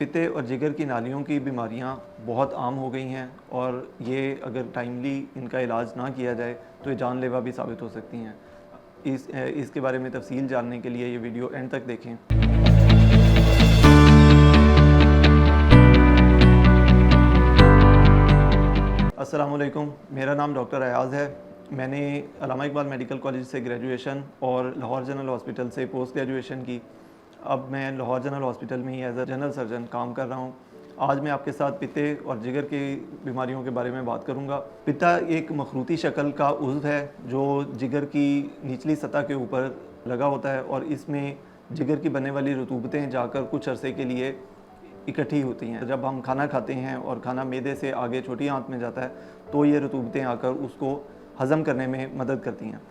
पित्ते और जिगर की नालियों की बीमारियां बहुत आम हो गई हैं और ये अगर टाइमली इनका इलाज ना किया जाए तो ये जानलेवा भी साबित हो सकती हैं। इसके बारे में तफसील जानने के लिए ये वीडियो एंड तक देखें। अस्सलाम वालेकुम, मेरा नाम डॉक्टर अयाज़ है। मैंने अल्लामा इकबाल मेडिकल कॉलेज से ग्रेजुएशन और लाहौर जनरल हॉस्पिटल से पोस्ट ग्रेजुएशन की। अब मैं लाहौर जनरल हॉस्पिटल में ही एज अ जनरल सर्जन काम कर रहा हूँ। आज मैं आपके साथ पित्ते और जिगर की बीमारियों के बारे में बात करूँगा। पित्ता एक मखरूती शक्ल का उज़्व है जो जिगर की निचली सतह के ऊपर लगा होता है और इसमें जिगर की बनने वाली रतूबतें जाकर कुछ अरसे के लिए इकट्ठी होती हैं। जब हम खाना खाते हैं और खाना मैदे से आगे छोटी आंत में जाता है तो ये रतूबतें आकर उसको हज़म करने में मदद करती हैं।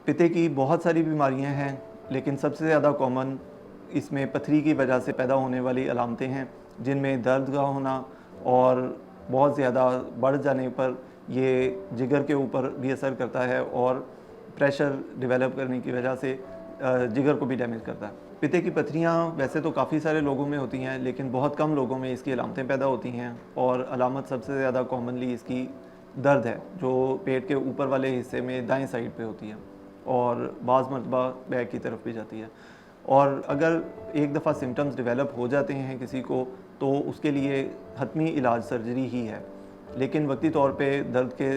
पित्ते की बहुत सारी बीमारियां हैं, लेकिन सबसे ज़्यादा कॉमन इसमें पथरी की वजह से पैदा होने वाली अलामतें हैं, जिनमें दर्द का होना और बहुत ज़्यादा बढ़ जाने पर ये जिगर के ऊपर भी असर करता है और प्रेशर डेवलप करने की वजह से जिगर को भी डैमेज करता है। पित्ते की पथरियाँ वैसे तो काफ़ी सारे लोगों में होती हैं, लेकिन बहुत कम लोगों में इसकी अलामतें पैदा होती हैं और अलामत सबसे ज़्यादा कॉमनली इसकी दर्द है, जो पेट के ऊपर वाले हिस्से में दाएं साइड पे होती है और बाज़ मरतबा बैक की तरफ भी जाती है। और अगर एक दफ़ा सिम्टम्स डेवलप हो जाते हैं किसी को तो उसके लिए हतमी इलाज सर्जरी ही है, लेकिन वक्ती तौर पे दर्द के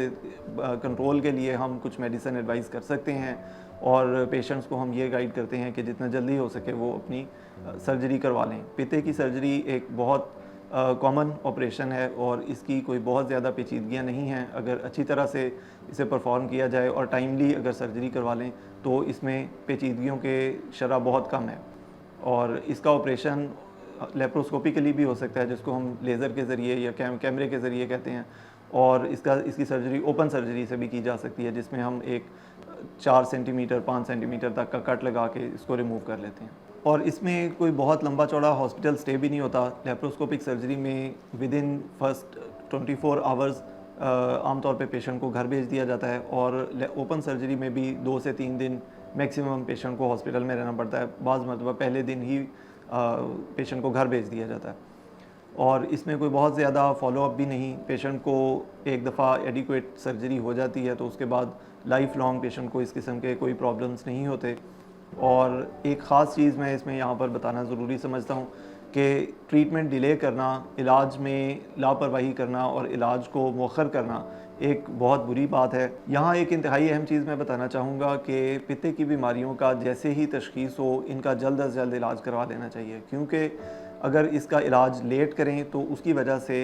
कंट्रोल के लिए हम कुछ मेडिसिन एडवाइस कर सकते हैं और पेशेंट्स को हम ये गाइड करते हैं कि जितना जल्दी हो सके वो अपनी सर्जरी करवा लें। पित्ते की सर्जरी एक बहुत कॉमन ऑपरेशन है और इसकी कोई बहुत ज़्यादा पेचीदगियाँ नहीं हैं। अगर अच्छी तरह से इसे परफॉर्म किया जाए और टाइमली अगर सर्जरी करवा लें तो इसमें पेचीदगियों के शरह बहुत कम है और इसका ऑपरेशन लेप्रोस्कोपिकली भी हो सकता है, जिसको हम लेज़र के ज़रिए या कैमरे के ज़रिए कहते हैं, और इसकी सर्जरी ओपन सर्जरी से भी की जा सकती है, जिसमें हम एक 4 सेंटीमीटर 5 सेंटीमीटर तक का कट लगा के इसको रिमूव कर लेते हैं। और इसमें कोई बहुत लंबा चौड़ा हॉस्पिटल स्टे भी नहीं होता। लेप्रोस्कोपिक सर्जरी में विद इन फर्स्ट 24 आवर्स आमतौर पे पेशेंट को घर भेज दिया जाता है और ओपन सर्जरी में भी 2 से 3 दिन मैक्सिमम पेशेंट को हॉस्पिटल में रहना पड़ता है। बाज़ मरतबा पहले दिन ही पेशेंट को घर भेज दिया जाता है और इसमें कोई बहुत ज़्यादा फॉलोअप भी नहीं। पेशेंट को एक दफ़ा एडिक्वेट सर्जरी हो जाती है तो उसके बाद लाइफ लॉन्ग पेशेंट को इस किस्म के कोई प्रॉब्लम्स नहीं होते। और एक ख़ास चीज़ मैं इसमें यहाँ पर बताना ज़रूरी समझता हूँ कि ट्रीटमेंट डिले करना, इलाज में लापरवाही करना और इलाज को मौखर करना एक बहुत बुरी बात है। यहाँ एक इंतहाई अहम चीज़ मैं बताना चाहूँगा कि पित्ते की बीमारियों का जैसे ही तशख़ीस हो, इनका जल्द अज़ जल्द इलाज करवा लेना चाहिए, क्योंकि अगर इसका इलाज लेट करें तो उसकी वजह से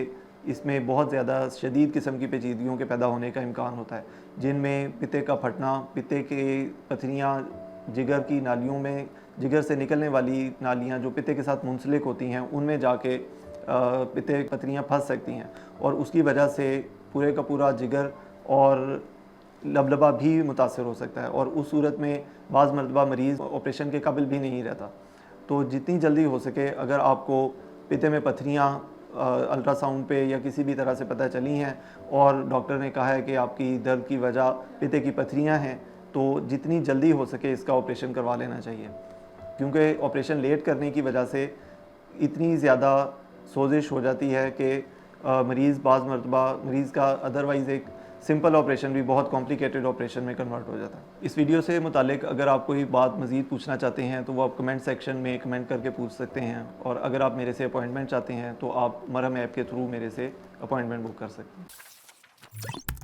इसमें बहुत ज़्यादा शदीद किस्म की पेचीदगियों के पैदा होने का इम्कान होता है, जिनमें पित्ते का फटना, पित्ते के पथरियाँ, जिगर की नालियों में जिगर से निकलने वाली नालियाँ जो पित्ते के साथ मुंसलिक होती हैं उनमें जाके पित्ते पथरियाँ फंस सकती हैं और उसकी वजह से पूरे का पूरा जिगर और लबलबा भी मुतासर हो सकता है और उस सूरत में बाज़ मरतबा मरीज़ ऑपरेशन के काबिल भी नहीं रहता। तो जितनी जल्दी हो सके, अगर आपको पित्ते में पथरियाँ अल्ट्रासाउंड पे या किसी भी तरह से पता चली हैं और डॉक्टर ने कहा है कि आपकी दर्द की वजह पित्ते की पथरियाँ हैं, तो जितनी जल्दी हो सके इसका ऑपरेशन करवा लेना चाहिए, क्योंकि ऑपरेशन लेट करने की वजह से इतनी ज़्यादा सोजिश हो जाती है कि बाज़ मरतबा मरीज़ का अदरवाइज़ एक सिंपल ऑपरेशन भी बहुत कॉम्प्लिकेटेड ऑपरेशन में कन्वर्ट हो जाता है। इस वीडियो से मुतालिक अगर आप कोई बात मज़ीद पूछना चाहते हैं तो वो आप कमेंट सेक्शन में कमेंट करके पूछ सकते हैं, और अगर आप मेरे से अपॉइंटमेंट चाहते हैं तो आप मरहम ऐप के थ्रू मेरे से अपॉइंटमेंट बुक कर सकते हैं।